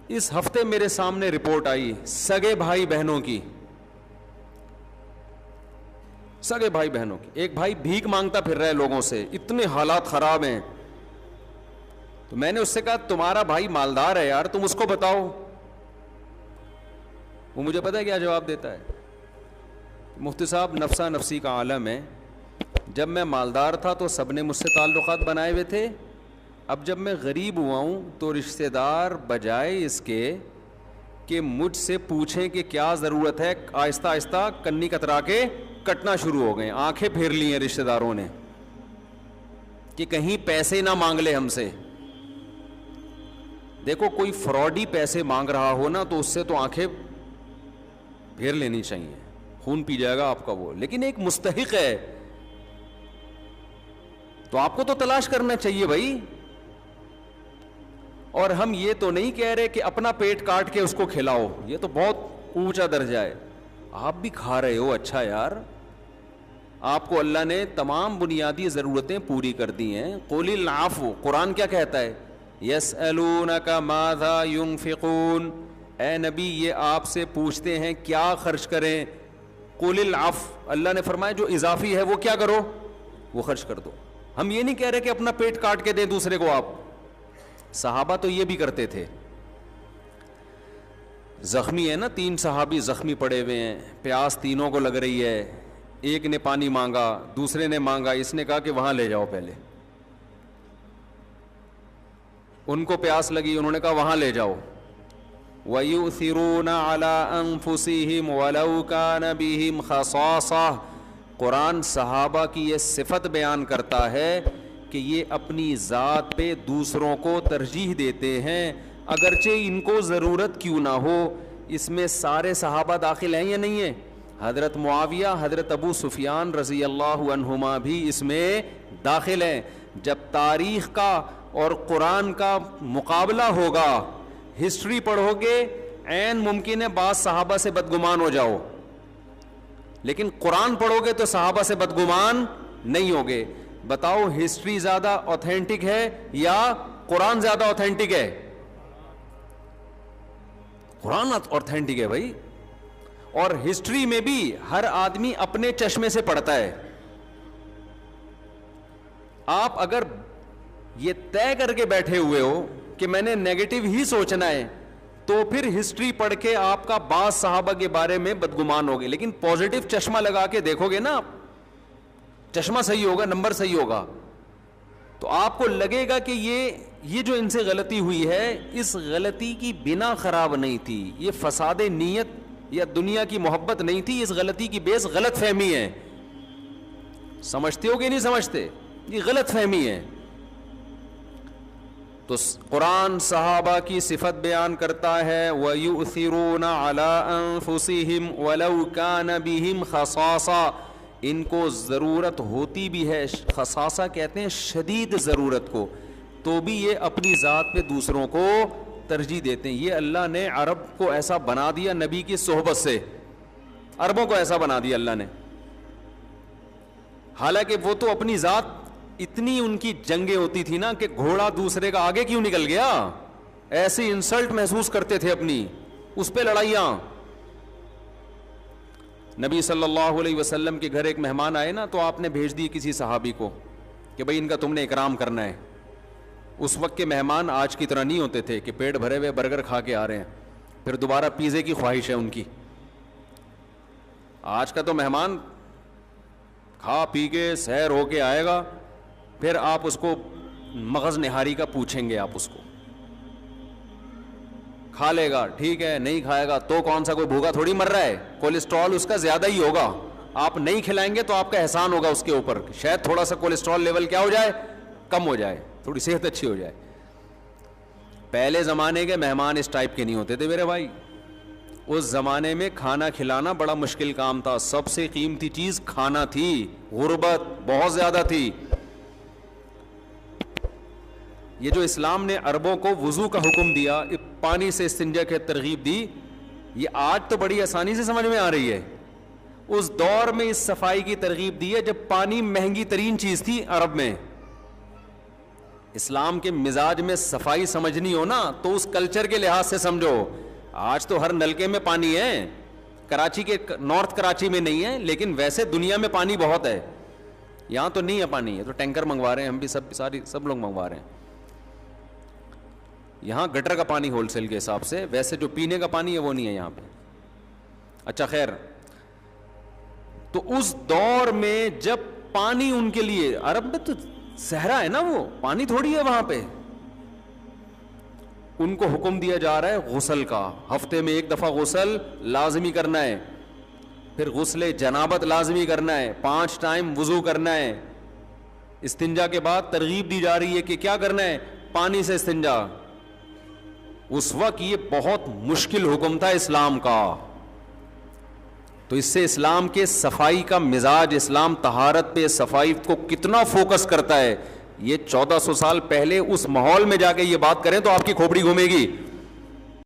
اس ہفتے میرے سامنے رپورٹ آئی سگے بھائی بہنوں کی، سگے بھائی بہنوں کی. ایک بھائی بھیک مانگتا پھر رہا ہے لوگوں سے، اتنے حالات خراب ہیں. تو میں نے اس سے کہا تمہارا بھائی مالدار ہے یار، تم اس کو بتاؤ. وہ مجھے پتا ہے کیا جواب دیتا ہے، مفتی صاحب نفسا نفسی کا عالم ہے، جب میں مالدار تھا تو سب نے مجھ سے تعلقات بنائے ہوئے تھے، اب جب میں غریب ہوا ہوں تو رشتہ دار بجائے اس کے کہ مجھ سے پوچھیں کہ کیا ضرورت ہے، آہستہ آہستہ کنی کترا کے کٹنا شروع ہو گئے. آنکھیں پھیر لی ہیں رشتہ داروں نے کہ کہیں پیسے نہ مانگ لے ہم سے. دیکھو کوئی فراڈی پیسے مانگ رہا ہو نا تو اس سے تو آنکھیں پھیر لینی چاہیے، خون پی جائے گا آپ کا وہ. لیکن ایک مستحق ہے تو آپ کو تو تلاش کرنا چاہیے بھائی. اور ہم یہ تو نہیں کہہ رہے کہ اپنا پیٹ کاٹ کے اس کو کھلاؤ، یہ تو بہت اونچا درجہ ہے. آپ بھی کھا رہے ہو، اچھا یار، آپ کو اللہ نے تمام بنیادی ضرورتیں پوری کر دی ہیں. قُلِ الْعَفْوَ، قرآن کیا کہتا ہے؟ يَسْأَلُونَكَ مَاذَا يُنْفِقُونَ، اے نبی یہ آپ سے پوچھتے ہیں کیا خرچ کریں. قُلِ الْعَفْوَ، اللہ نے فرمایا جو اضافی ہے وہ کیا کرو، وہ خرچ کر دو. ہم یہ نہیں کہہ رہے کہ اپنا پیٹ کاٹ کے دیں دوسرے کو. آپ صحابہ تو یہ بھی کرتے تھے. زخمی ہے نا، 3 صحابی زخمی پڑے ہوئے ہیں، پیاس تینوں کو لگ رہی ہے. ایک نے پانی مانگا، دوسرے نے مانگا، اس نے کہا کہ وہاں لے جاؤ پہلے. ان کو پیاس لگی، انہوں نے کہا وہاں لے جاؤ. وَيُؤْثِرُونَ عَلَىٰ أَنفُسِهِمْ وَلَوْ كَانَ بِهِمْ خَصَاصَةٌ. قرآن صحابہ کی یہ صفت بیان کرتا ہے کہ یہ اپنی ذات پہ دوسروں کو ترجیح دیتے ہیں اگرچہ ان کو ضرورت کیوں نہ ہو. اس میں سارے صحابہ داخل ہیں یا نہیں ہیں؟ حضرت معاویہ، حضرت ابو سفیان رضی اللہ عنہما بھی اس میں داخل ہیں. جب تاریخ کا اور قرآن کا مقابلہ ہوگا، ہسٹری پڑھو گے، عین ممکن ہے بعض صحابہ سے بدگمان ہو جاؤ، لیکن قرآن پڑھو گے تو صحابہ سے بدگمان نہیں ہوگے. بتاؤ ہسٹری زیادہ اوتھینٹک ہے یا قرآن زیادہ اوتھینٹک ہے؟ قرآن اوتھینٹک ہے بھائی. اور ہسٹری میں بھی ہر آدمی اپنے چشمے سے پڑھتا ہے. آپ اگر یہ طے کر کے بیٹھے ہوئے ہو کہ میں نے نیگیٹو ہی سوچنا ہے تو پھر ہسٹری پڑھ کے آپ کا بعض صحابہ کے بارے میں بدگمان ہوگے. لیکن پازیٹو چشمہ لگا کے دیکھو گے نا، چشمہ صحیح ہوگا، نمبر صحیح ہوگا، تو آپ کو لگے گا کہ یہ جو ان سے غلطی ہوئی ہے اس غلطی کی بنا خراب نہیں تھی، یہ فساد نیت یا دنیا کی محبت نہیں تھی، اس غلطی کی بیس غلط فہمی ہے. سمجھتے ہو کہ نہیں سمجھتے؟ یہ غلط فہمی ہے. تو قرآن صحابہ کی صفت بیان کرتا ہے وَيُؤْثِرُونَ عَلَىٰ أَنفُسِهِمْ وَلَوْ كَانَ بِهِمْ خَصَاصَةٌ. ان کو ضرورت ہوتی بھی ہے، خصاصہ کہتے ہیں شدید ضرورت کو، تو بھی یہ اپنی ذات پہ دوسروں کو ترجیح دیتے ہیں. یہ اللہ نے عرب کو ایسا بنا دیا نبی کی صحبت سے، عربوں کو ایسا بنا دیا اللہ نے. حالانکہ وہ تو اپنی ذات اتنی ان کی جنگیں ہوتی تھی نا کہ گھوڑا دوسرے کا آگے کیوں نکل گیا، ایسی انسلٹ محسوس کرتے تھے اپنی، اس پہ لڑائیاں. نبی صلی اللہ علیہ وسلم کے گھر ایک مہمان آئے نا تو آپ نے بھیج دی کسی صحابی کو کہ بھائی ان کا تم نے اکرام کرنا ہے. اس وقت کے مہمان آج کی طرح نہیں ہوتے تھے کہ پیٹ بھرے ہوئے برگر کھا کے آ رہے ہیں پھر دوبارہ پیزے کی خواہش ہے ان کی. آج کا تو مہمان کھا پی کے سیر ہو کے آئے گا، پھر آپ اس کو مغز نہاری کا پوچھیں گے، آپ اس کو کھا لے گا ٹھیک ہے، نہیں کھائے گا تو کون سا کوئی بھوکا تھوڑی مر رہا ہے، کولیسٹرول اس کا زیادہ ہی ہوگا. آپ نہیں کھلائیں گے تو آپ کا احسان ہوگا اس کے اوپر، شاید تھوڑا سا کولیسٹرول لیول کیا ہو جائے، کم ہو جائے، تھوڑی صحت اچھی ہو جائے. پہلے زمانے کے مہمان اس ٹائپ کے نہیں ہوتے تھے میرے بھائی. اس زمانے میں کھانا کھلانا بڑا مشکل کام تھا، سب سے قیمتی چیز کھانا تھی، غربت بہت زیادہ تھی. یہ جو اسلام نے عربوں کو وضو کا حکم دیا، پانی سے استنجا کی ترغیب دی، یہ آج تو بڑی آسانی سے سمجھ میں آ رہی ہے. اس دور میں اس صفائی کی ترغیب دی ہے جب پانی مہنگی ترین چیز تھی عرب میں. اسلام کے مزاج میں صفائی سمجھنی ہو نا تو اس کلچر کے لحاظ سے سمجھو. آج تو ہر نلکے میں پانی ہے, کراچی کے نارتھ کراچی میں نہیں ہے, لیکن ویسے دنیا میں پانی بہت ہے. یہاں تو نہیں ہے پانی, ہے تو ٹینکر منگوا رہے ہیں, ہم بھی سب لوگ منگوا رہے ہیں. یہاں گٹر کا پانی ہول سیل کے حساب سے, ویسے جو پینے کا پانی ہے وہ نہیں ہے یہاں پہ. اچھا خیر, تو اس دور میں جب پانی ان کے لیے, عرب میں تو صحرا ہے نا, وہ پانی تھوڑی ہے وہاں پہ, ان کو حکم دیا جا رہا ہے غسل کا, ہفتے میں 1 دفعہ غسل لازمی کرنا ہے, پھر غسل جنابت لازمی کرنا ہے, 5 ٹائم وضو کرنا ہے. استنجا کے بعد ترغیب دی جا رہی ہے کہ کیا کرنا ہے, پانی سے استنجا. اس وقت یہ بہت مشکل حکم تھا اسلام کا. تو اس سے اسلام کے صفائی کا مزاج, اسلام طہارت پہ, صفائی کو کتنا فوکس کرتا ہے. یہ 1400 سال پہلے اس ماحول میں جا کے یہ بات کریں تو آپ کی کھوپڑی گھومے گی.